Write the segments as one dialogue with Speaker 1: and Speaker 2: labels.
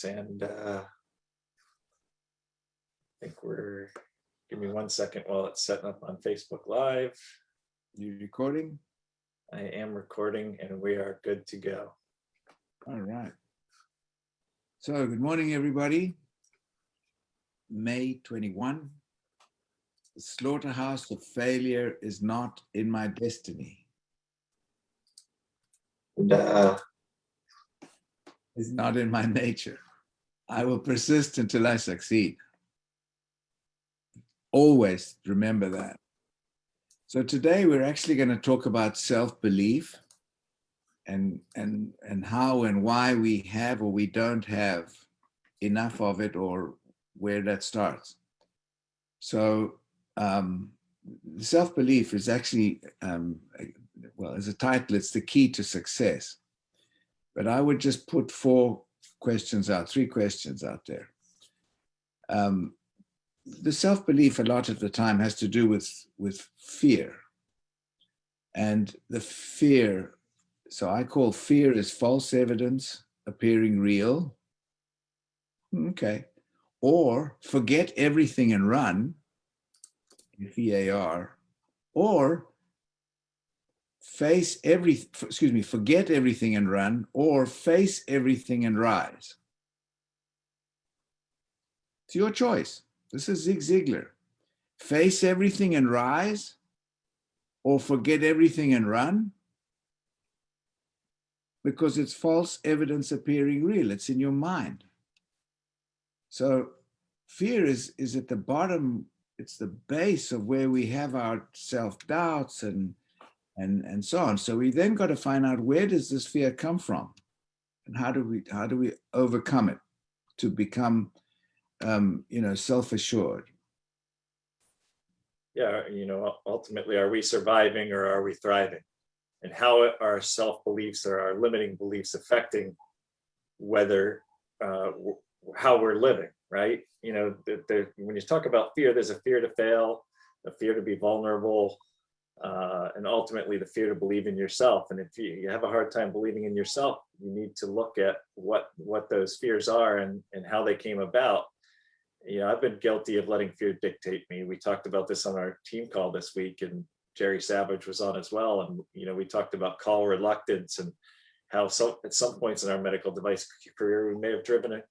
Speaker 1: And I think give me 1 second while it's setting up on Facebook Live.
Speaker 2: You recording?
Speaker 1: I am recording and we are good to go.
Speaker 2: All right. So good morning, everybody. May 21. The slaughterhouse of failure is not in my destiny.
Speaker 1: And
Speaker 2: It's not in my nature. I will persist until I succeed. Always remember that. So today we're actually going to talk about self-belief and how and why we have or we don't have enough of it, or where that starts. So self-belief is actually, well, as a title, it's the key to success. But I would just put three questions out there. The self-belief a lot of the time has to do with fear. And the fear, so I call fear is false evidence appearing real. Okay. Or forget everything and run, FEAR, or forget everything and run, or face everything and rise. It's your choice. This is Zig Ziglar. Face everything and rise, or forget everything and run, because it's false evidence appearing real. It's in your mind. So fear is at the bottom. It's the base of where we have our self-doubts and so on. So we then got to find out, where does this fear come from, and how do we overcome it to become self-assured.
Speaker 1: yeah, ultimately, are we surviving or are we thriving? And how are self-beliefs or our limiting beliefs affecting whether how we're living, right? When you talk about fear, there's a fear to fail, a fear to be vulnerable, and ultimately the fear to believe in yourself. And if you have a hard time believing in yourself, you need to look at what those fears are and how they came about. I've been guilty of letting fear dictate me. We talked about this on our team call this week, and Jerry Savage was on as well. And we talked about call reluctance and how at some points in our medical device career, we may have driven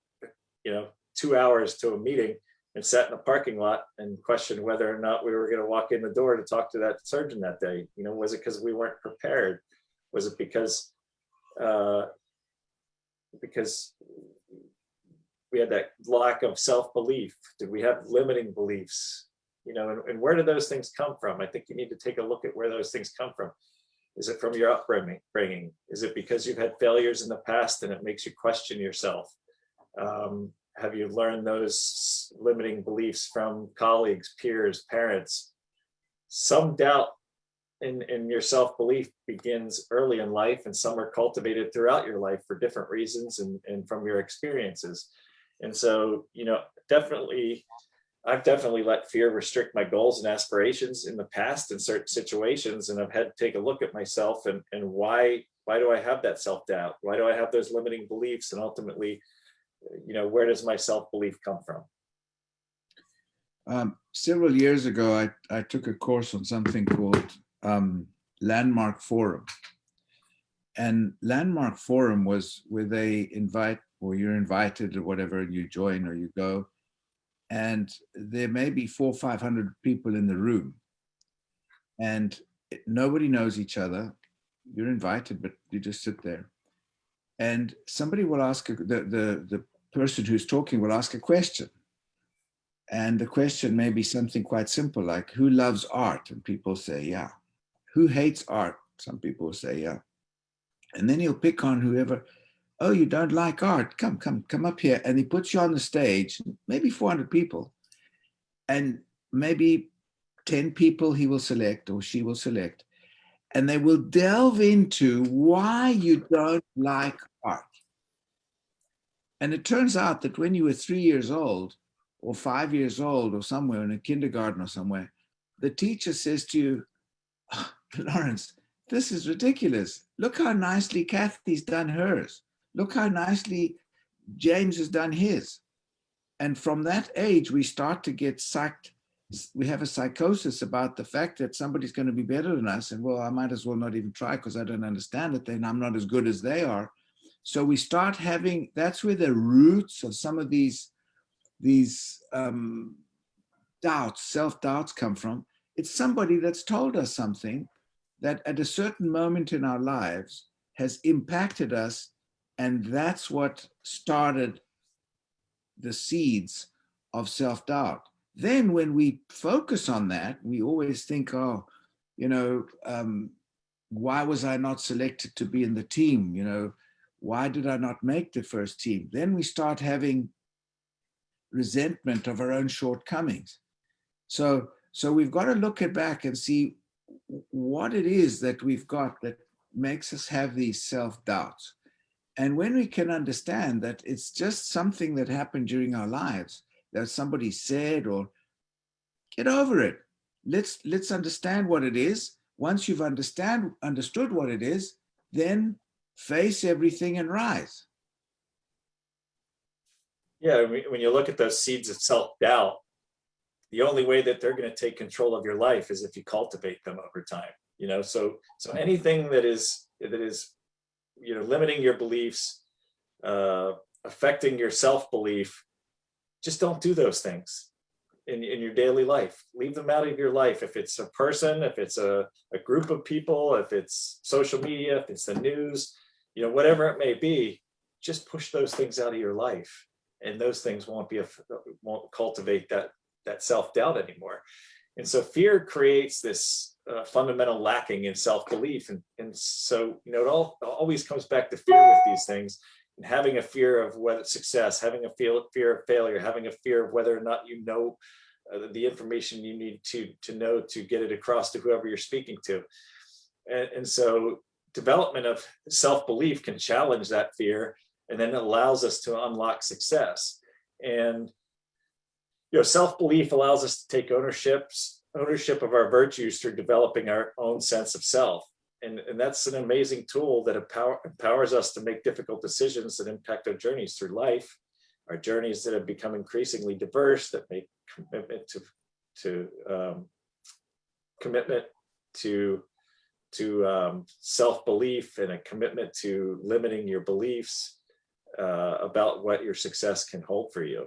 Speaker 1: 2 hours to a meeting and sat in a parking lot and questioned whether or not we were going to walk in the door to talk to that surgeon that day. Was it because we weren't prepared? Was it because we had that lack of self-belief? Did we have limiting beliefs? And where do those things come from? I think you need to take a look at where those things come from. Is it from your upbringing? Is it because you've had failures in the past and it makes you question yourself? Have you learned those limiting beliefs from colleagues, peers, parents? Some doubt in your self-belief begins early in life, and some are cultivated throughout your life for different reasons and from your experiences. And so, I've definitely let fear restrict my goals and aspirations in the past in certain situations. And I've had to take a look at myself and why do I have that self-doubt? Why do I have those limiting beliefs? And ultimately, where does my self-belief come from?
Speaker 2: Several years ago, I took a course on something called Landmark Forum. And Landmark Forum was where they invite, or you're invited or whatever, and you join or you go. And there may be 400 or 500 people in the room. And nobody knows each other. You're invited, but you just sit there. And somebody will ask, the person who's talking will ask a question. And the question may be something quite simple, like, who loves art? And people say, yeah. Who hates art? Some people say, yeah. And then he'll pick on whoever. Oh, you don't like art? Come up here. And he puts you on the stage, maybe 400 people. And maybe 10 people he will select, or she will select. And they will delve into why you don't like art. And it turns out that when you were 3 years old, or 5 years old, or somewhere in a kindergarten or somewhere, the teacher says to you, oh, Lawrence, this is ridiculous. Look how nicely Kathy's done hers. Look how nicely James has done his. And from that age, we start to get psyched. We have a psychosis about the fact that somebody's going to be better than us. And well, I might as well not even try because I don't understand it. Then I'm not as good as they are. So we start having, that's where the roots of some of these doubts, self-doubts come from. It's somebody that's told us something that at a certain moment in our lives has impacted us. And that's what started the seeds of self-doubt. Then when we focus on that, we always think, oh, why was I not selected to be in the team? Why did I not make the first team? Then we start having resentment of our own shortcomings. So we've got to look back and see what it is that we've got that makes us have these self-doubts. And when we can understand that it's just something that happened during our lives, that somebody said, or get over it. Let's understand what it is. Once you've understood what it is, then face everything and rise.
Speaker 1: Yeah, when you look at those seeds of self-doubt, the only way that they're going to take control of your life is if you cultivate them over time. So anything that is limiting your beliefs, affecting your self-belief, just don't do those things in your daily life. Leave them out of your life. If it's a person, if it's a group of people, if it's social media, if it's the news, whatever it may be, just push those things out of your life. And those things won't cultivate that self-doubt anymore. And so fear creates this fundamental lacking in self-belief. And so, it all always comes back to fear with these things, and having a fear of whether success, having a fear of failure, having a fear of whether or not the information you need to know to get it across to whoever you're speaking to. And so development of self-belief can challenge that fear, and then it allows us to unlock success. And self-belief allows us to take ownership of our virtues through developing our own sense of self. And that's an amazing tool that empowers us to make difficult decisions that impact our journeys through life, our journeys that have become increasingly diverse, that make commitment to self-belief and a commitment to limiting your beliefs about what your success can hold for you.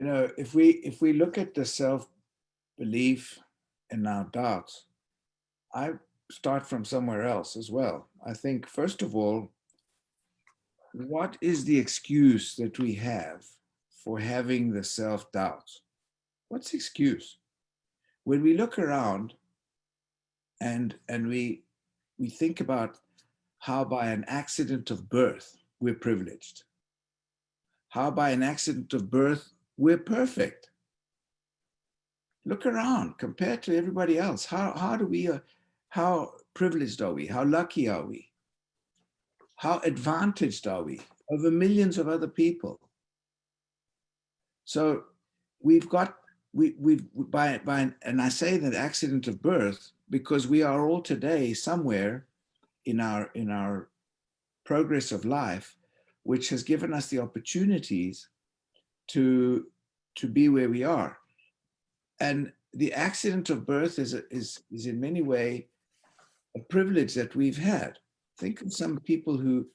Speaker 2: If we look at the self-belief and our doubts, I start from somewhere else as well. I think, first of all, what is the excuse that we have for having the self-doubts? What's the excuse? When we look around and we think about how by an accident of birth, we're privileged. How by an accident of birth, we're perfect. Look around, compared to everybody else. How privileged are we? How lucky are we? How advantaged are we over millions of other people? So we've got, and I say that accident of birth because we are all today somewhere in our progress of life, which has given us the opportunities to be where we are. And the accident of birth is in many ways a privilege that we've had. Think of some people who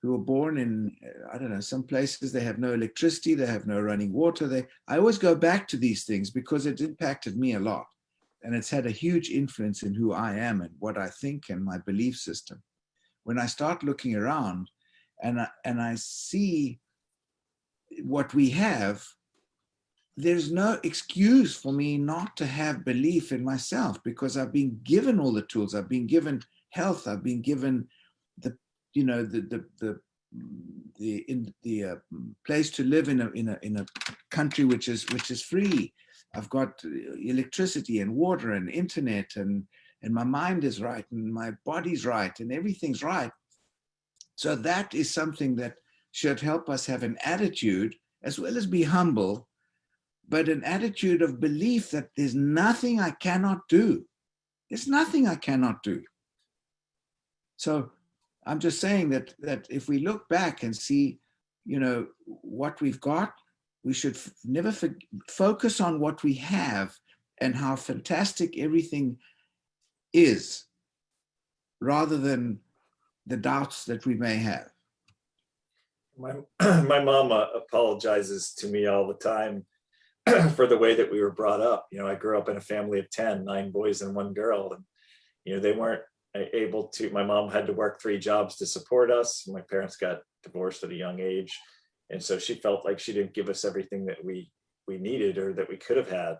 Speaker 2: are born in, I don't know, some places they have no electricity, they have no running water. I always go back to these things because it impacted me a lot. And it's had a huge influence in who I am and what I think and my belief system. When I start looking around and I see what we have, there's no excuse for me not to have belief in myself because I've been given all the tools. I've been given health. I've been given the place to live in a country which is free. I've got electricity and water and internet, and my mind is right and my body's right and everything's right. So that is something that should help us have an attitude, as well as be humble, but an attitude of belief that there's nothing I cannot do. There's nothing I cannot do. So I'm just saying that if we look back and see, what we've got, we should never focus on what we have and how fantastic everything is, rather than the doubts that we may have.
Speaker 1: My mom apologizes to me all the time for the way that we were brought up. I grew up in a family of 10, 9 boys and 1 girl. And, they weren't able to, my mom had to work 3 jobs to support us. My parents got divorced at a young age. And so she felt like she didn't give us everything that we needed or that we could have had.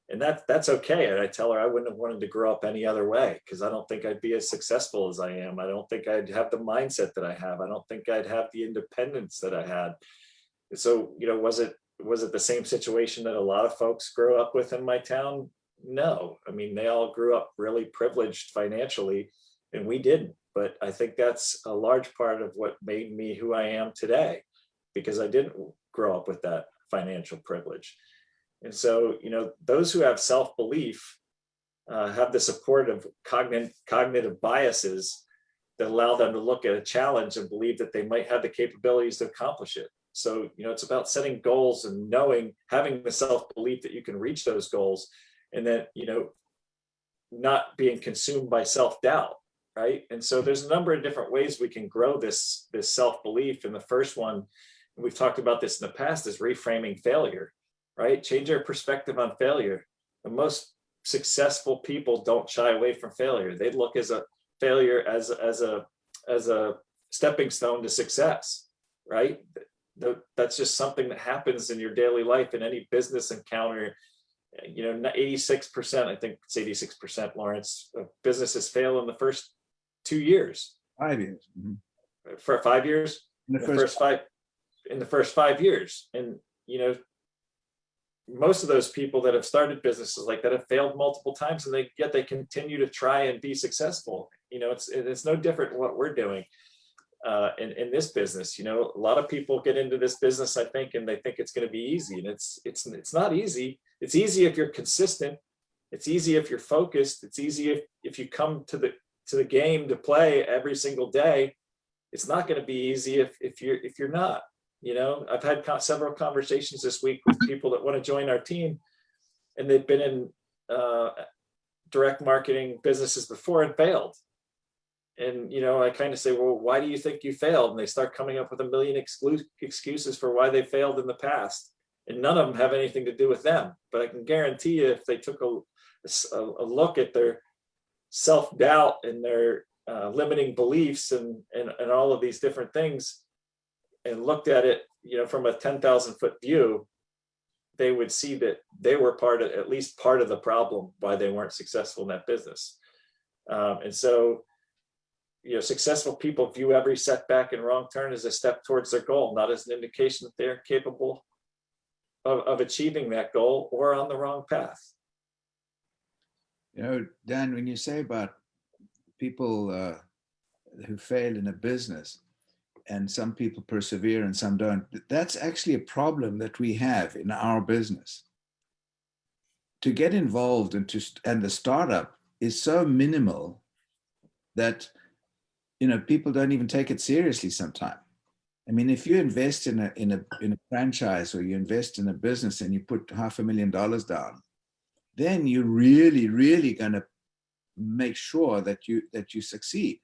Speaker 1: And that's okay. And I tell her I wouldn't have wanted to grow up any other way, because I don't think I'd be as successful as I am. I don't think I'd have the mindset that I have. I don't think I'd have the independence that I had. So, was it the same situation that a lot of folks grew up with in my town? No. I mean, they all grew up really privileged financially, and we didn't. But I think that's a large part of what made me who I am today, because I didn't grow up with that financial privilege. And so, those who have self-belief have the support of cognitive biases that allow them to look at a challenge and believe that they might have the capabilities to accomplish it. So, it's about setting goals and having the self-belief that you can reach those goals, and then, not being consumed by self-doubt, right? And so there's a number of different ways we can grow this self-belief. And the first one, and we've talked about this in the past, is reframing failure, right? Change our perspective on failure. The most successful people don't shy away from failure. They look as a failure as a stepping stone to success, right? That's just something that happens in your daily life, in any business encounter. 86%, I think it's 86%, Lawrence, of businesses fail in the first 2 years.
Speaker 2: 5 years.
Speaker 1: For 5 years?
Speaker 2: In
Speaker 1: the first 5 years. And, most of those people that have started businesses like that have failed multiple times, and yet they continue to try and be successful. It's no different what we're doing in this business. A lot of people get into this business, I think, and they think it's going to be easy, and it's not easy. It's easy if you're consistent. It's easy if you're focused. It's easy if you come to the game to play every single day. It's not going to be easy if you're not. I've had several conversations this week with people that want to join our team, and they've been in direct marketing businesses before and failed. And, I kind of say, well, why do you think you failed? And they start coming up with a million excuses for why they failed in the past. And none of them have anything to do with them. But I can guarantee you, if they took a look at their self-doubt and their limiting beliefs and all of these different things, and looked at it, from a 10,000-foot view, they would see that they were at least part of the problem why they weren't successful in that business. And so, successful people view every setback and wrong turn as a step towards their goal, not as an indication that they're capable of achieving that goal or on the wrong path.
Speaker 2: Dan, when you say about people who fail in a business, and some people persevere and some don't, that's actually a problem that we have in our business. To get involved and the startup is so minimal that people don't even take it seriously sometimes. I mean, if you invest in a franchise, or you invest in a business and you put $500,000 down, then you're really going to make sure that you succeed.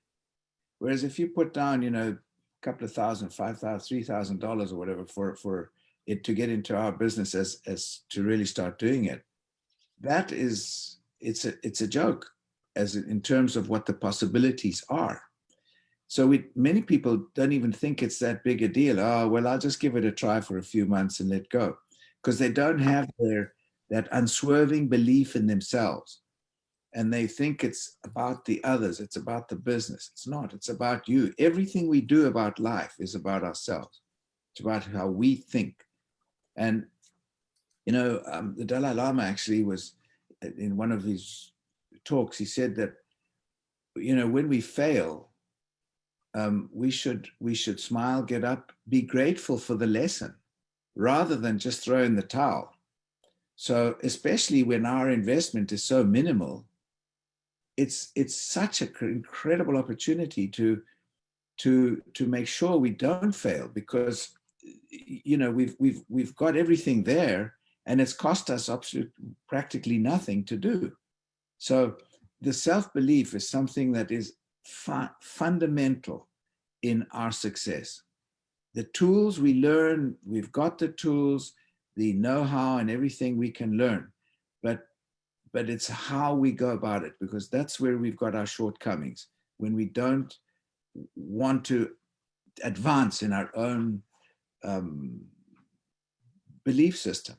Speaker 2: Whereas if you put down, couple of $1,000, $5,000, $3,000 or whatever for it to get into our business as to really start doing it, it's a joke as in terms of what the possibilities are. So many people don't even think it's that big a deal. Oh, well, I'll just give it a try for a few months and let go, because they don't have that unswerving belief in themselves. And they think it's about the others. It's about the business. It's not. It's about you. Everything we do about life is about ourselves. It's about how we think. And, the Dalai Lama actually was, in one of his talks, he said that, when we fail, we should smile, get up, be grateful for the lesson, rather than just throw in the towel. So especially when our investment is so minimal, it's such an incredible opportunity to to make sure we don't fail, because we've got everything there, and it's cost us practically nothing to do. So the self-belief is something that is fundamental in our success. The tools we learn, we've got the tools, the know-how and everything we can learn, but it's how we go about it, because that's where we've got our shortcomings, when we don't want to advance in our own belief system.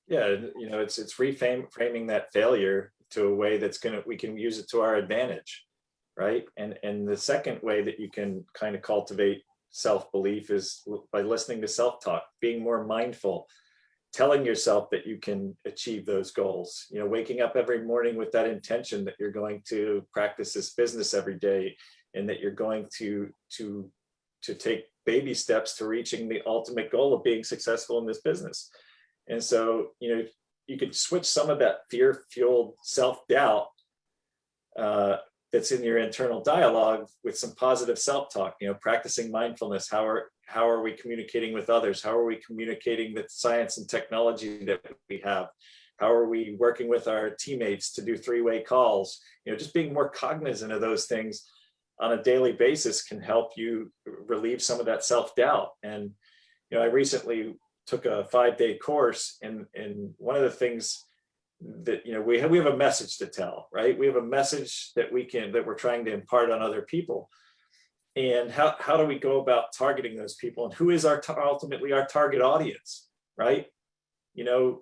Speaker 1: Yeah, it's reframing that failure to a way that's we can use it to our advantage, right? And the second way that you can kind of cultivate self-belief is by listening to self-talk, being more mindful, telling yourself that you can achieve those goals, waking up every morning with that intention that you're going to practice this business every day, and that you're going to take baby steps to reaching the ultimate goal of being successful in this business. And so, you could switch some of that fear-fueled self-doubt that's in your internal dialogue with some positive self-talk, practicing mindfulness. How are we communicating with others? How are we communicating the science and technology that we have? How are we working with our teammates to do three-way calls? Just being more cognizant of those things on a daily basis can help you relieve some of that self-doubt. And, I recently took a 5-day course, and one of the things that we have a message to tell, right? We have a message that we're trying to impart on other people. And how do we go about targeting those people, and who is ultimately our target audience, right?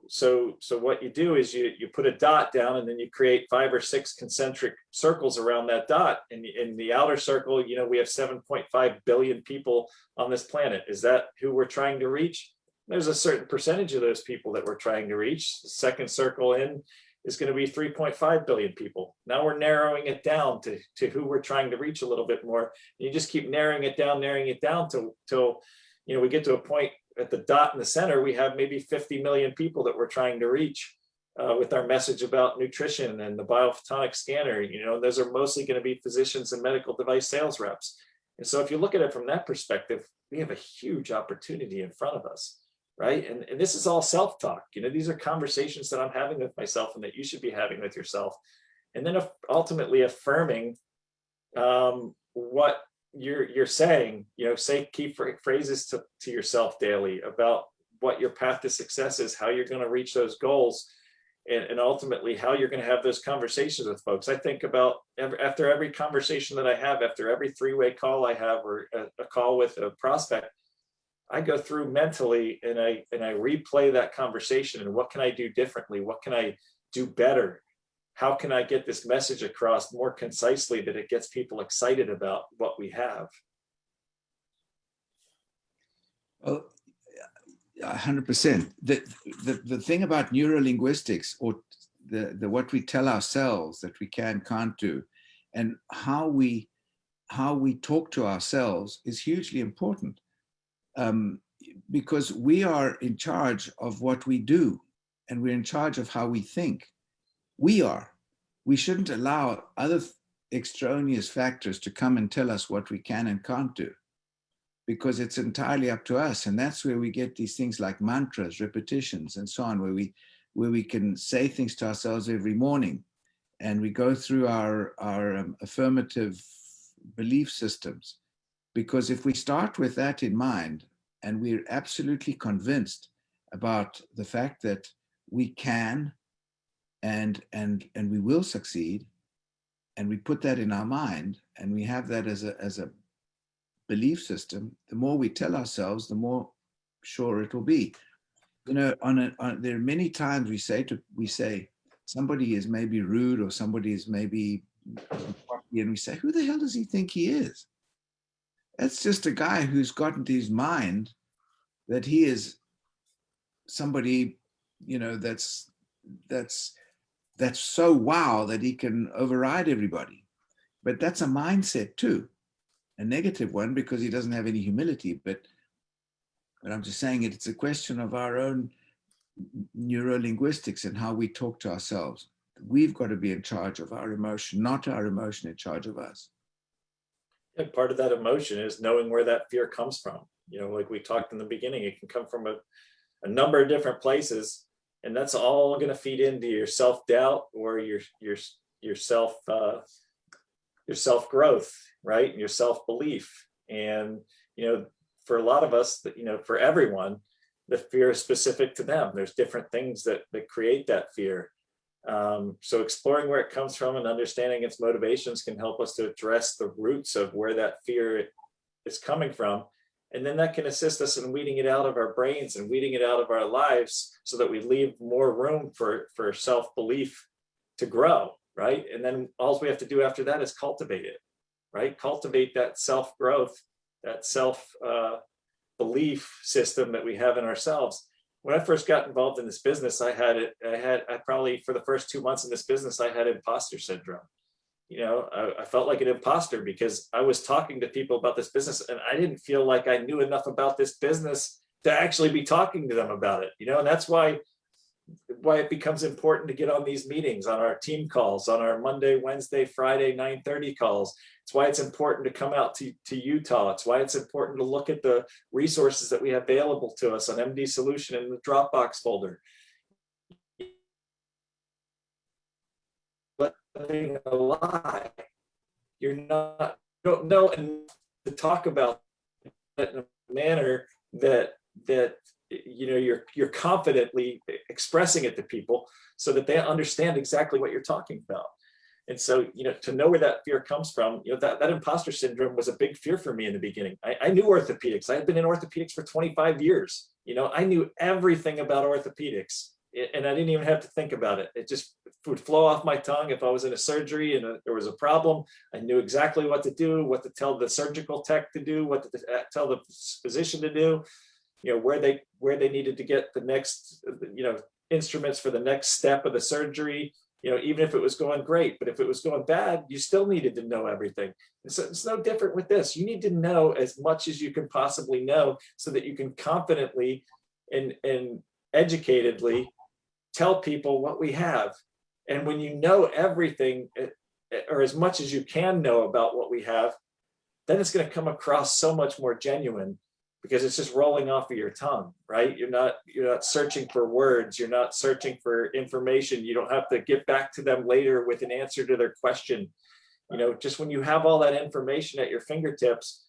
Speaker 1: So what you do is you put a dot down, and then you create 5 or 6 concentric circles around that dot. And in the outer circle, we have 7.5 billion people on this planet. Is that who we're trying to reach? There's a certain percentage of those people that we're trying to reach. The second circle in is going to be 3.5 billion people. Now we're narrowing it down to who we're trying to reach a little bit more. And you just keep narrowing it down till we get to a point at the dot in the center. We have maybe 50 million people that we're trying to reach with our message about nutrition and the biophotonic scanner. Those are mostly going to be physicians and medical device sales reps. And so if you look at it from that perspective, we have a huge opportunity in front of us. Right. And this is all self-talk. These are conversations that I'm having with myself and that you should be having with yourself. And then ultimately affirming what you're saying, say key phrases to yourself daily about what your path to success is, how you're going to reach those goals, and ultimately how you're going to have those conversations with folks. I think about after every conversation that I have, after every 3-way call I have, or a call with a prospect, I go through mentally and I replay that conversation, and what can I do differently? What can I do better? How can I get this message across more concisely that it gets people excited about what we have?
Speaker 2: Oh, 100%. The thing about neurolinguistics, or the what we tell ourselves that we can't do, and how we talk to ourselves is hugely important. Because we are in charge of what we do, and we're in charge of how we think. We shouldn't allow other extraneous factors to come and tell us what we can and can't do, because it's entirely up to us. And that's where we get these things like mantras, repetitions, and so on, where we can say things to ourselves every morning, and we go through our affirmative belief systems. Because if we start with that in mind, and we're absolutely convinced about the fact that we can and we will succeed, and we put that in our mind, and we have that as a belief system, the more we tell ourselves, the more sure it will be. There are many times we say somebody is maybe rude, or somebody is maybe, and we say, who the hell does he think he is? That's just a guy who's gotten to his mind that he is somebody, that's so wow that he can override everybody. But that's a mindset too, a negative one, because he doesn't have any humility. But I'm just saying it's a question of our own neurolinguistics and how we talk to ourselves. We've got to be in charge of our emotion, not our emotion in charge of us.
Speaker 1: And part of that emotion is knowing where that fear comes from. Like we talked in the beginning, it can come from a number of different places, and that's all going to feed into your self-doubt or your self-growth, right? And your self-belief. And for a lot of us, for everyone, the fear is specific to them. There's different things that create that fear. So exploring where it comes from and understanding its motivations can help us to address the roots of where that fear is coming from. And then that can assist us in weeding it out of our brains and weeding it out of our lives so that we leave more room for self-belief to grow, right? And then all we have to do after that is cultivate it, right? Cultivate that self-growth, that self-belief system that we have in ourselves. When I first got involved in this business, I probably, for the first 2 months in this business, I had imposter syndrome. I felt like an imposter because I was talking to people about this business and I didn't feel like I knew enough about this business to actually be talking to them about it, and that's why it becomes important to get on these meetings, on our team calls, on our Monday, Wednesday, Friday, 9:30 calls. It's why it's important to come out to Utah. It's why it's important to look at the resources that we have available to us on MD Solution in the Dropbox folder. Living a lie. You don't know and to talk about it in a manner that you're confidently expressing it to people so that they understand exactly what you're talking about. And so, to know where that fear comes from, that imposter syndrome was a big fear for me in the beginning. I knew orthopedics. I had been in orthopedics for 25 years. I knew everything about orthopedics, and I didn't even have to think about it. It just would flow off my tongue. If I was in a surgery and there was a problem, I knew exactly what to do, what to tell the surgical tech to do, what to tell the physician to do, where they needed to get the next, instruments for the next step of the surgery, even if it was going great. But if it was going bad, you still needed to know everything. And so it's no different with this. You need to know as much as you can possibly know so that you can confidently and educatedly tell people what we have. And when you know everything, or as much as you can know about what we have, then it's going to come across so much more genuine because it's just rolling off of your tongue, right? You're not searching for words. You're not searching for information. You don't have to get back to them later with an answer to their question. Just when you have all that information at your fingertips,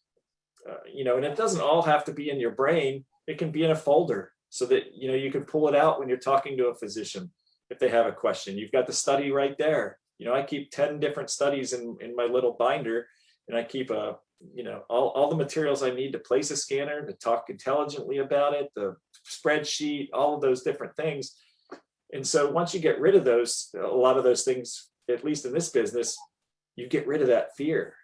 Speaker 1: and it doesn't all have to be in your brain. It can be in a folder so that, you can pull it out when you're talking to a physician. If they have a question, you've got the study right there. I keep 10 different studies in my little binder, and I keep all the materials I need to place a scanner, to talk intelligently about it, the spreadsheet, all of those different things. And so once you get rid of those, a lot of those things, at least in this business, you get rid of that fear,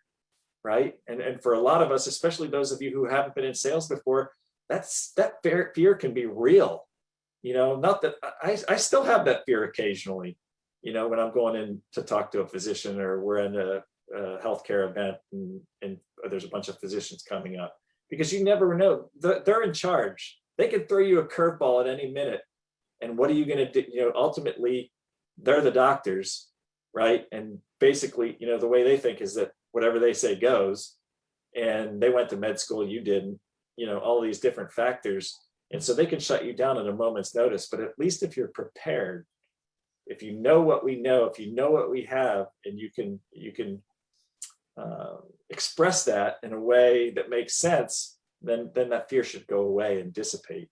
Speaker 1: right? And for a lot of us, especially those of you who haven't been in sales before, that fear can be real. Not that I still have that fear occasionally, when I'm going in to talk to a physician or we're in a healthcare event and there's a bunch of physicians coming up, because you never know. They're in charge. They can throw you a curveball at any minute. And what are you going to do? Ultimately, they're the doctors, right? And basically, the way they think is that whatever they say goes, and they went to med school, you didn't, all these different factors. And so they can shut you down at a moment's notice. But at least if you're prepared, if you know what we know, if you know what we have, and you can express that in a way that makes sense, then that fear should go away and dissipate.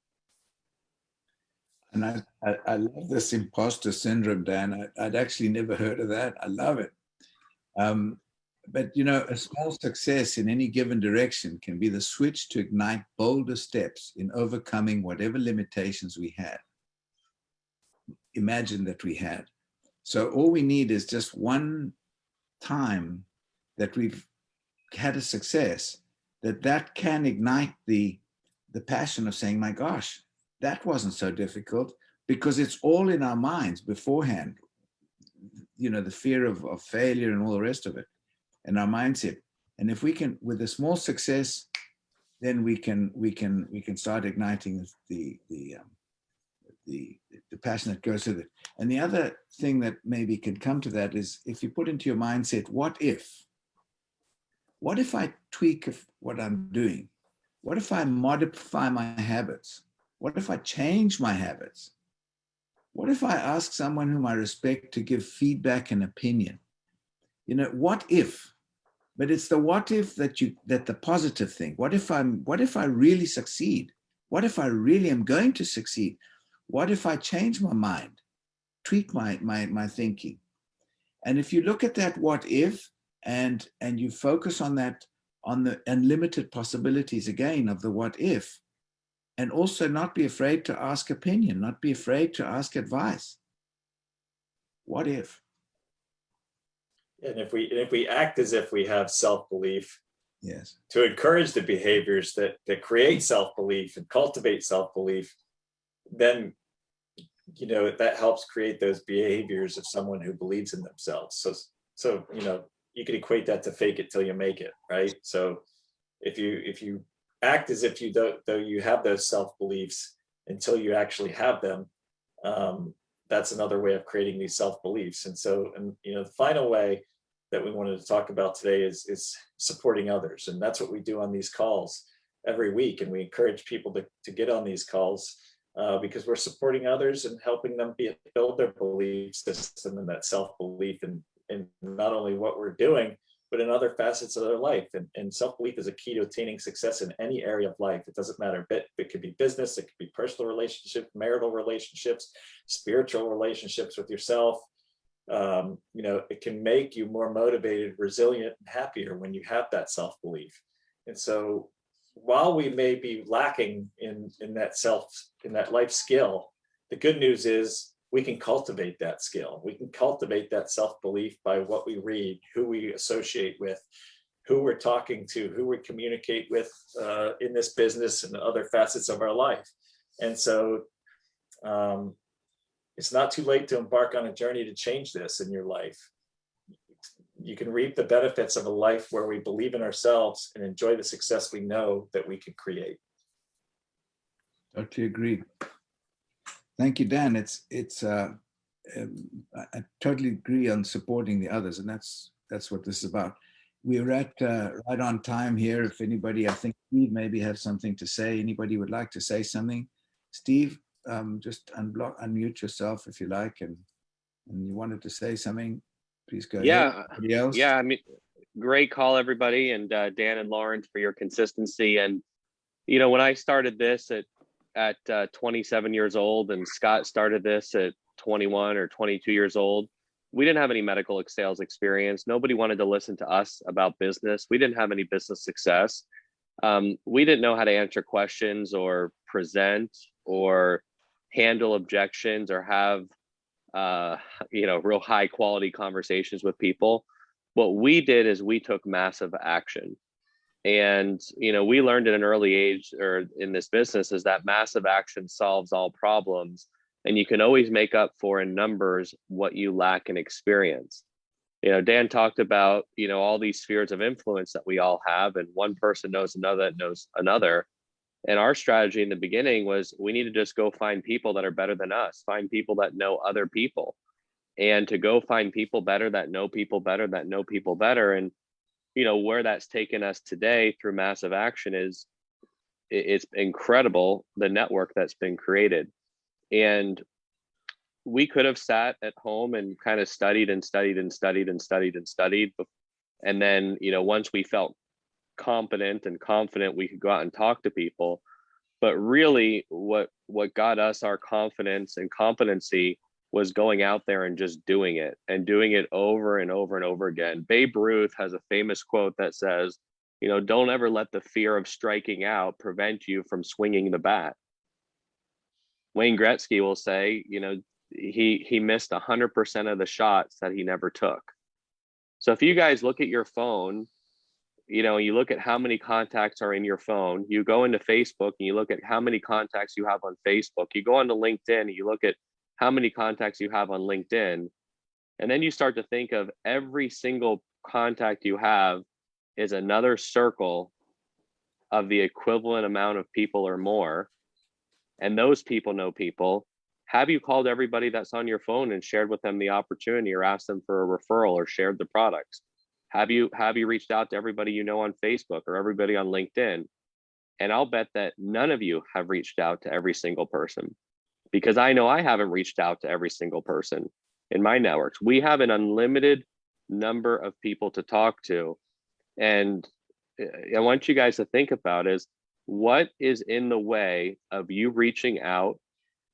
Speaker 2: And I love this imposter syndrome, Dan. I'd actually never heard of that. I love it. But, a small success in any given direction can be the switch to ignite bolder steps in overcoming whatever limitations we had. Imagine that we had. So all we need is just one time that we've had a success, that can ignite the passion of saying, my gosh, that wasn't so difficult, because it's all in our minds beforehand. The fear of failure and all the rest of it, and our mindset. And if we can, with a small success, then we can start igniting the passion that goes with it. And the other thing that maybe can come to that is, if you put into your mindset, what if what if I tweak what I'm doing? What if I modify my habits? What if I change my habits? What if I ask someone whom I respect to give feedback and opinion? You know, what if? But it's the what if that the positive thing. What if I really succeed? What if I really am going to succeed? What if I change my mind, tweak my thinking? And if you look at that what if and you focus on that, on the unlimited possibilities again of the what if, and also not be afraid to ask opinion, not be afraid to ask advice. What if?
Speaker 1: And if we act as if we have self-belief,
Speaker 2: Yes.
Speaker 1: to encourage the behaviors that create self-belief and cultivate self-belief, then that helps create those behaviors of someone who believes in themselves. So you can equate that to fake it till you make it, right? So if you act as if you don't, though you have those self-beliefs until you actually have them, that's another way of creating these self-beliefs. And so, the final way that we wanted to talk about today is supporting others. And that's what we do on these calls every week. And we encourage people to get on these calls because we're supporting others and helping them build their belief system and that self-belief in not only what we're doing, but in other facets of their life. And self-belief is a key to attaining success in any area of life. It doesn't matter, but it could be business, it could be personal relationships, marital relationships, spiritual relationships with yourself. It can make you more motivated, resilient, and happier when you have that self-belief. And so while we may be lacking in that life skill, the good news is we can cultivate that skill. We can cultivate that self-belief by what we read, who we associate with, who we're talking to, who we communicate with in this business and other facets of our life. And so it's not too late to embark on a journey to change this in your life. You can reap the benefits of a life where we believe in ourselves and enjoy the success we know that we can create.
Speaker 2: Totally agree. Thank you, Dan. I totally agree on supporting the others, and that's what this is about. We're at right on time here. If anybody, I think Steve maybe have something to say. Anybody would like to say something? Steve, just unmute yourself if you like, and you wanted to say something, please go ahead. Anybody else?
Speaker 3: Yeah. I mean, great call, everybody, and Dan and Lawrence for your consistency. And when I started this at 27 years old, and Scott started this at 21 or 22 years old, we didn't have any medical sales experience. Nobody wanted to listen to us about business. We didn't have any business success. We didn't know how to answer questions or present or handle objections or have real high quality conversations with people. What we did is we took massive action. And, we learned at an early age or in this business is that massive action solves all problems. And you can always make up for in numbers what you lack in experience. Dan talked about, all these spheres of influence that we all have, and one person knows another that knows another. And our strategy in the beginning was we need to just go find people that are better than us, find people that know other people, and to go find people better that know people better that know people better. And, where that's taken us today through massive action is it's incredible, the network that's been created. And we could have sat at home and kind of studied and studied and studied and studied and studied. And then, once we felt competent and confident, we could go out and talk to people. But really what got us our confidence and competency was going out there and just doing it over and over and over again. Babe Ruth has a famous quote that says, don't ever let the fear of striking out prevent you from swinging the bat. Wayne Gretzky will say, he missed 100% of the shots that he never took. So if you guys look at your phone, you look at how many contacts are in your phone, you go into Facebook and you look at how many contacts you have on Facebook, you go onto LinkedIn and you look at how many contacts you have on LinkedIn. And then you start to think of every single contact you have is another circle of the equivalent amount of people or more. And those people know people. Have you called everybody that's on your phone and shared with them the opportunity or asked them for a referral or shared the products? Have you reached out to everybody you know on Facebook or everybody on LinkedIn? And I'll bet that none of you have reached out to every single person, because I know I haven't reached out to every single person in my networks. We have an unlimited number of people to talk to. And I want you guys to think about is, what is in the way of you reaching out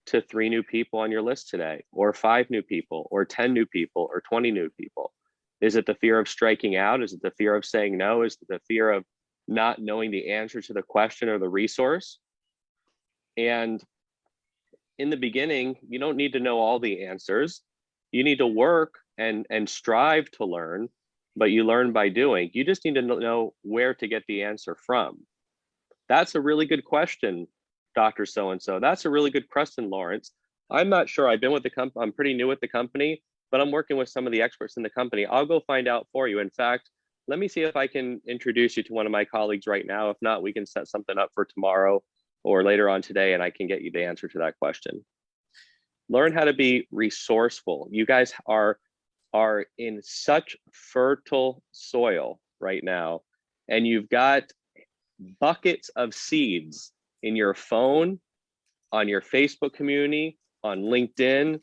Speaker 3: to 3 new people on your list today, or 5 new people, or 10 new people, or 20 new people? Is it the fear of striking out? Is it the fear of saying no? Is it the fear of not knowing the answer to the question or the resource? And in the beginning, you don't need to know all the answers. You need to work and strive to learn, but you learn by doing. You just need to know where to get the answer from. That's a really good question, Dr. So-and-so. That's a really good question, Lawrence. I'm not sure. I've been with the company. I'm pretty new with the company, but I'm working with some of the experts in the company. I'll go find out for you. In fact, let me see if I can introduce you to one of my colleagues right now. If not, we can set something up for tomorrow or later on today, and I can get you the answer to that question. Learn how to be resourceful. You guys are in such fertile soil right now, and you've got buckets of seeds in your phone, on your Facebook community, on LinkedIn.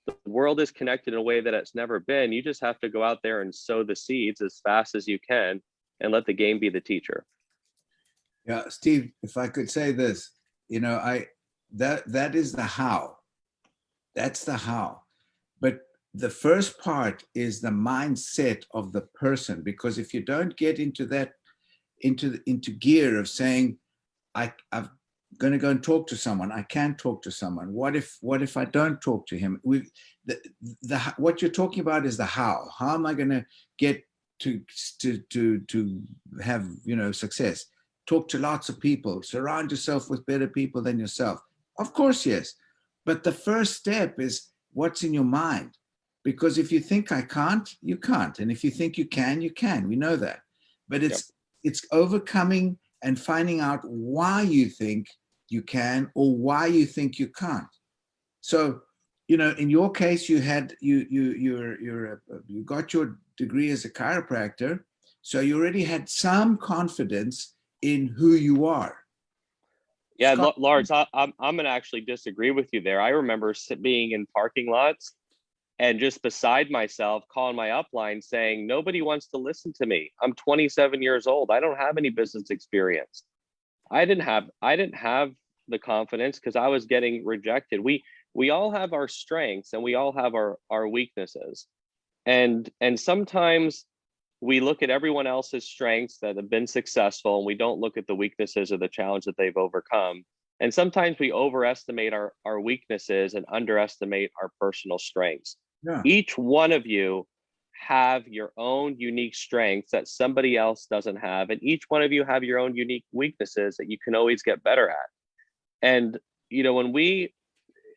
Speaker 3: The world is connected in a way that it's never been. You just have to go out there and sow the seeds as fast as you can and let the game be the teacher.
Speaker 2: Yeah, Steve, if I could say this, that is the how. That's the how. But the first part is the mindset of the person, because if you don't get into that, into gear of saying, I'm going to go and talk to someone. I can't talk to someone. What if I don't talk to him? What you're talking about is the how. How am I going to get to have success? Talk to lots of people. Surround yourself with better people than yourself. Of course, yes. But the first step is what's in your mind. Because if you think I can't, you can't. And if you think you can, you can. We know that. But it's overcoming and finding out why you think you can or why you think you can't. So, in your case, you had you got your degree as a chiropractor, so you already had some confidence in who you are.
Speaker 3: Yeah, Lawrence, I'm going to actually disagree with you there. I remember being in parking lots and just beside myself, calling my upline saying, nobody wants to listen to me. I'm 27 years old. I don't have any business experience. I didn't have the confidence because I was getting rejected. We all have our strengths and we all have our weaknesses. And sometimes we look at everyone else's strengths that have been successful and we don't look at the weaknesses or the challenge that they've overcome. And sometimes we overestimate our weaknesses and underestimate our personal strengths.
Speaker 2: Yeah.
Speaker 3: Each one of you have your own unique strengths that somebody else doesn't have. And each one of you have your own unique weaknesses that you can always get better at. And, when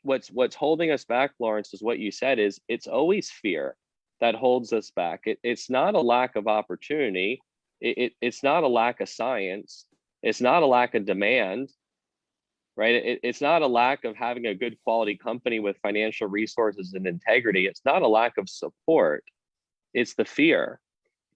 Speaker 3: what's holding us back, Lawrence, is what you said, is it's always fear that holds us back. It's not a lack of opportunity. It's not a lack of science. It's not a lack of demand, right? It's not a lack of having a good quality company with financial resources and integrity. It's not a lack of support. It's the fear.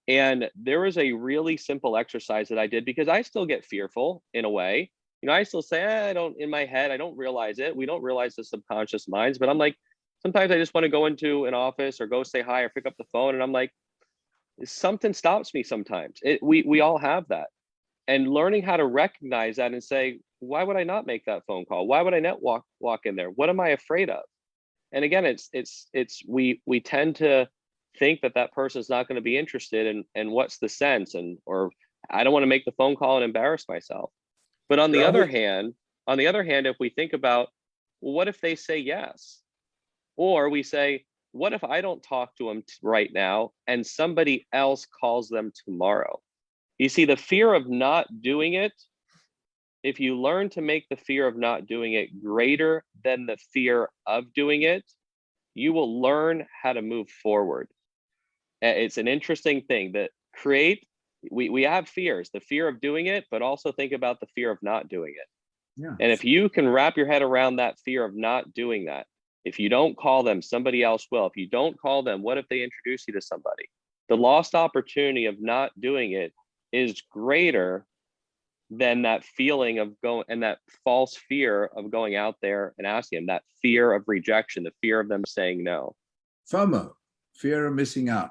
Speaker 3: And there was a really simple exercise that I did because I still get fearful in a way. I still say, in my head, I don't realize it. We don't realize the subconscious minds, but I'm like, sometimes I just want to go into an office or go say hi or pick up the phone. And I'm like, something stops me sometimes. We all have that. And learning how to recognize that and say, why would I not make that phone call? Why would I not walk in there? What am I afraid of? And again, we tend to think that person is not going to be interested and what's the sense, or I don't want to make the phone call and embarrass myself. But on the other hand, if we think about, well, what if they say yes? Or we say, what if I don't talk to them right now and somebody else calls them tomorrow? You see, the fear of not doing it, if you learn to make the fear of not doing it greater than the fear of doing it, you will learn how to move forward. It's an interesting thing that we have fears, the fear of doing it, but also think about the fear of not doing it.
Speaker 2: Yeah.
Speaker 3: And if you can wrap your head around that fear of not doing that, if you don't call them, somebody else will. If you don't call them, what if they introduce you to somebody? the lost opportunity of not doing it is greater than that feeling of going, and that false fear of going out there and asking them, that fear of rejection, the fear of them saying no.
Speaker 2: FOMO, fear of missing out.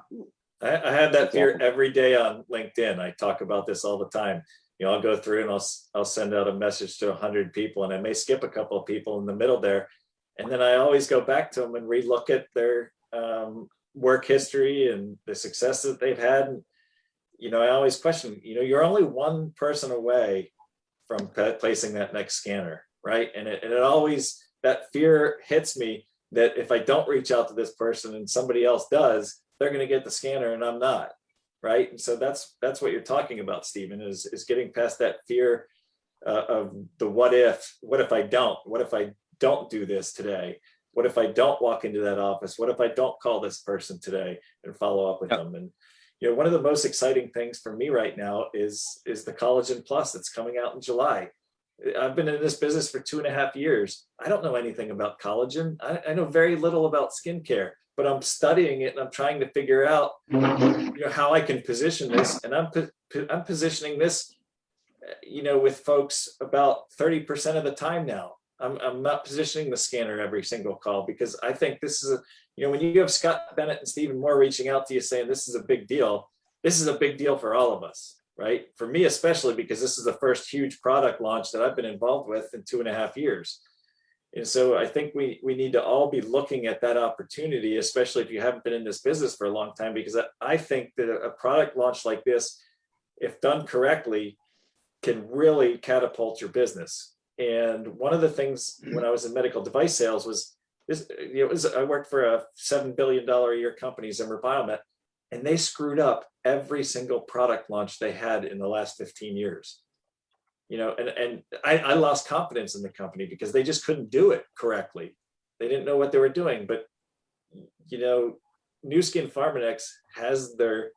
Speaker 1: I have that fear every day on LinkedIn. I talk about this all the time. I'll go through and I'll send out a message to 100 people, and I may skip a couple of people in the middle there. And then I always go back to them and relook at their work history and the success that they've had. And, I always question, you're only one person away from placing that next scanner, right? And it always, that fear hits me that if I don't reach out to this person and somebody else does, they're going to get the scanner and I'm not, right? And so that's what you're talking about, Stephen, is getting past that fear of the what if I don't do this today? What if I don't walk into that office? What if I don't call this person today and follow up with them? And one of the most exciting things for me right now is the Collagen Plus that's coming out in July. I've been in this business for 2.5 years. I don't know anything about collagen. I know very little about skincare, but I'm studying it and I'm trying to figure out how I can position this. And I'm positioning this, with folks about 30% of the time now. I'm not positioning the scanner every single call, because I think this is when you have Scott Bennett and Stephen Moore reaching out to you saying this is a big deal for all of us, right? For me especially, because this is the first huge product launch that I've been involved with in 2.5 years. And so I think we need to all be looking at that opportunity, especially if you haven't been in this business for a long time, because I think that a product launch like this, if done correctly, can really catapult your business. And one of the things when I was in medical device sales was this, I worked for a $7 billion a year company, Zimmer Biomet, and they screwed up every single product launch they had in the last 15 years. And I lost confidence in the company because they just couldn't do it correctly. They didn't know what they were doing. But, Nu Skin Pharmanex has their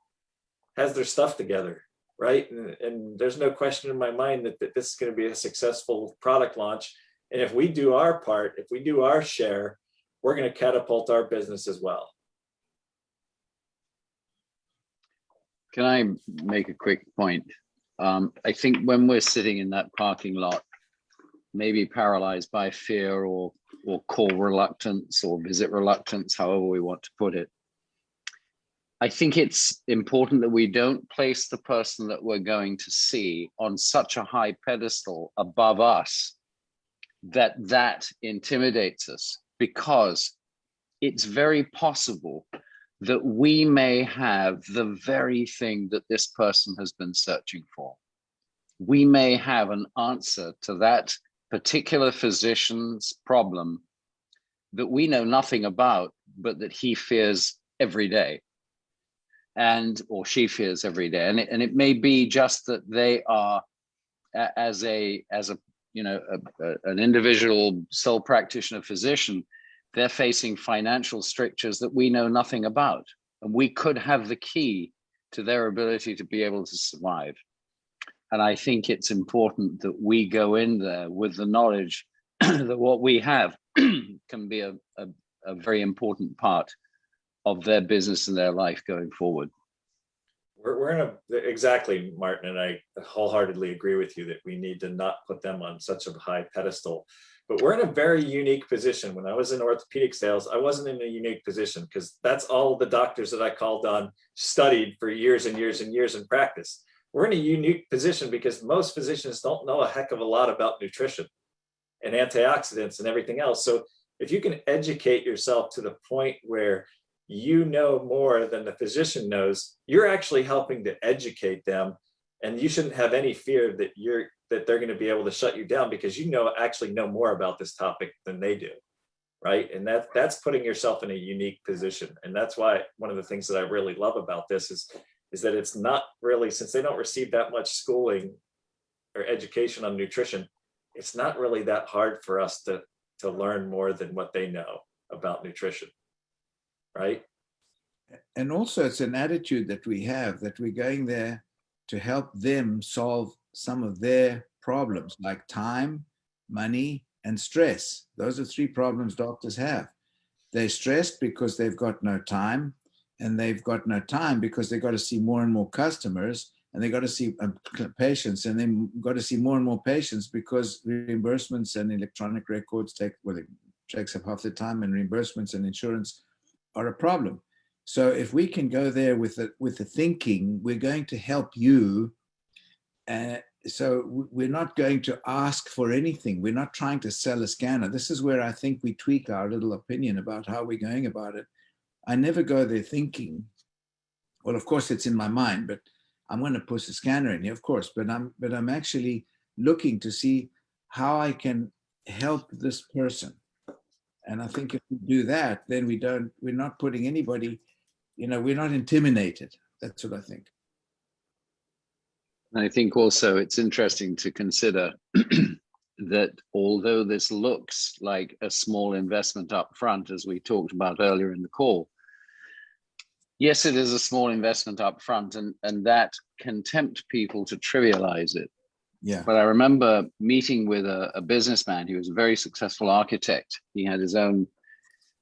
Speaker 1: stuff together, right? And there's no question in my mind that this is going to be a successful product launch. And if we do our part, if we do our share, we're going to catapult our business as well.
Speaker 4: Can I make a quick point? I think when we're sitting in that parking lot, maybe paralyzed by fear or call reluctance or visit reluctance, however we want to put it, I think it's important that we don't place the person that we're going to see on such a high pedestal above us that intimidates us, because it's very possible that we may have the very thing that this person has been searching for. We may have an answer to that particular physician's problem that we know nothing about, but that he fears every day, or she fears every day. And it may be just that they are, as an individual sole practitioner physician, they're facing financial strictures that we know nothing about. And we could have the key to their ability to be able to survive. And I think it's important that we go in there with the knowledge that what we have can be a very important part of their business and their life going forward.
Speaker 1: Exactly, Martin, and I wholeheartedly agree with you that we need to not put them on such a high pedestal. But we're in a very unique position. When I was in orthopedic sales, I wasn't in a unique position because that's all the doctors that I called on studied for years and years and years in practice. We're in a unique position because most physicians don't know a heck of a lot about nutrition and antioxidants and everything else. So if you can educate yourself to the point where you know more than the physician knows, you're actually helping to educate them, and you shouldn't have any fear that they're going to be able to shut you down because actually know more about this topic than they do, right? And that's putting yourself in a unique position. And that's why one of the things that I really love about this is that it's not really, since they don't receive that much schooling or education on nutrition, it's not really that hard for us to learn more than what they know about nutrition, right?
Speaker 2: And also it's an attitude that we have, that we're going there to help them solve some of their problems, like time, money, and stress. Those are 3 problems doctors have. They're stressed because they've got no time. and they've got no time because they've got to see more and more customers, and they've got to see patients, and then got to see more and more patients because reimbursements and electronic records it takes up half the time, and reimbursements and insurance are a problem. So if we can go there with the thinking, we're going to help you. So we're not going to ask for anything. We're not trying to sell a scanner. This is where I think we tweak our little opinion about how we're going about it. I never go there thinking, well, of course it's in my mind, but I'm going to push a scanner in here, of course, but I'm actually looking to see how I can help this person. And I think if we do that, then we're not putting anybody, we're not intimidated. That's what I think.
Speaker 4: I think also it's interesting to consider that although this looks like a small investment up front, as we talked about earlier in the call, yes, it is a small investment up front, and that can tempt people to trivialize it.
Speaker 2: Yeah.
Speaker 4: But I remember meeting with a businessman. He was a very successful architect. He had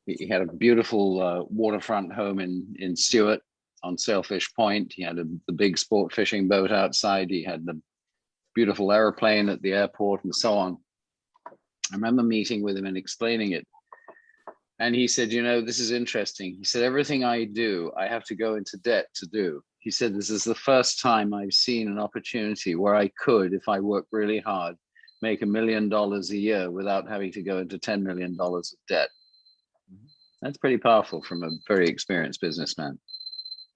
Speaker 4: he had a beautiful waterfront home in Stewart on Sailfish Point. He had the big sport fishing boat outside. He had the beautiful airplane at the airport and so on. I remember meeting with him and explaining it. And he said, this is interesting. He said, everything I do, I have to go into debt to do. He said, this is the first time I've seen an opportunity where I could, if I work really hard, make $1 million a year without having to go into $10 million of debt. That's pretty powerful from a very experienced businessman.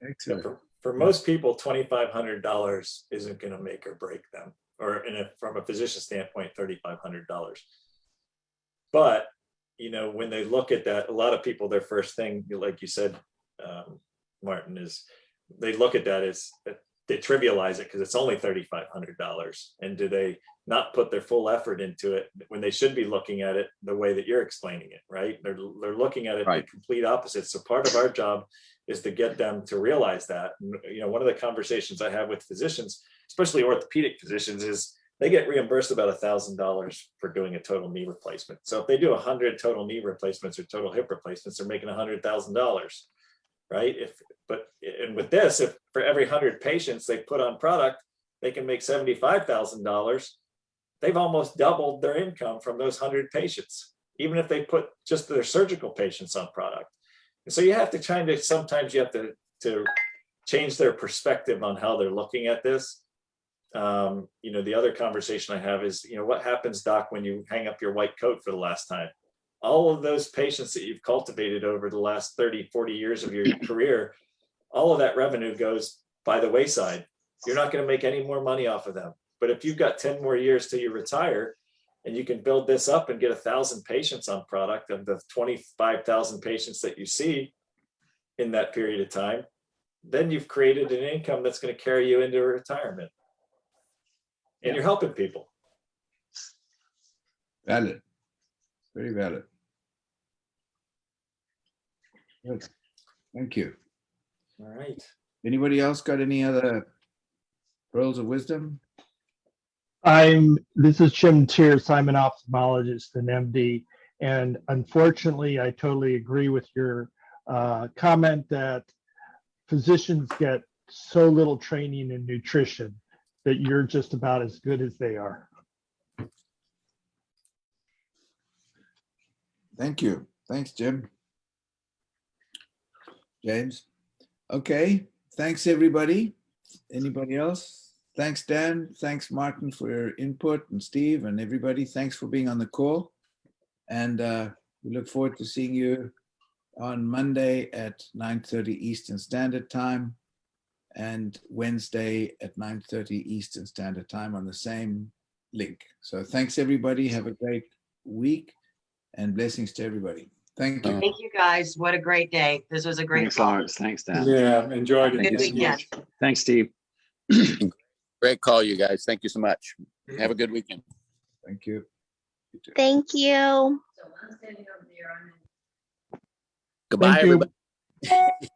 Speaker 2: Excellent.
Speaker 1: For most people, $2,500 isn't going to make or break them, or from a physician standpoint, $3,500. But when they look at that, a lot of people, their first thing, like you said, Martin, is they look at that as they trivialize it because it's only $3,500. And do they not put their full effort into it when they should be looking at it the way that you're explaining it, right? They're looking at it the complete opposite. So part of our job is to get them to realize that. One of the conversations I have with physicians, especially orthopedic physicians, is they get reimbursed about $1,000 for doing a total knee replacement. So if they do 100 total knee replacements or total hip replacements, they're making $100,000, right? And with this, if for every 100 patients they put on product, they can make $75,000. They've almost doubled their income from those 100 patients, even if they put just their surgical patients on product. And so you have to sometimes you have to change their perspective on how they're looking at this. The other conversation I have is, what happens, doc, when you hang up your white coat for the last time? All of those patients that you've cultivated over the last 30, 40 years of your career, all of that revenue goes by the wayside. You're not going to make any more money off of them. But if you've got 10 more years till you retire, and you can build this up and get 1,000 patients on product of the 25,000 patients that you see in that period of time, then you've created an income that's going to carry you into retirement. And you're helping people.
Speaker 2: Valid. Very valid. Good. Thank you.
Speaker 1: All right.
Speaker 2: Anybody else got any other pearls of wisdom?
Speaker 5: This is Jim Tears. I'm an ophthalmologist and MD. And unfortunately, I totally agree with your comment that physicians get so little training in nutrition that you're just about as good as they are.
Speaker 2: Thank you. Thanks, Jim. James. Okay. Thanks, everybody. Anybody else? Thanks, Dan. Thanks, Martin, for your input, and Steve and everybody. Thanks for being on the call. And we look forward to seeing you on Monday at 9:30 Eastern Standard Time and Wednesday at 9:30 Eastern Standard Time on the same link. So thanks, everybody. Have a great week and blessings to everybody. Thank you.
Speaker 6: Thank you, guys. What a great day. This was a great
Speaker 4: Thanks,
Speaker 6: call.
Speaker 4: Lawrence. Thanks, Dan.
Speaker 7: Yeah, enjoyed it.
Speaker 6: Good
Speaker 4: Thank you so
Speaker 6: weekend.
Speaker 4: much. Thanks, Steve.
Speaker 8: Great call, you guys. Thank you so much. Have a good weekend.
Speaker 2: Thank you. You too.
Speaker 9: Thank you.
Speaker 8: Goodbye,
Speaker 5: Thank you.
Speaker 8: everybody.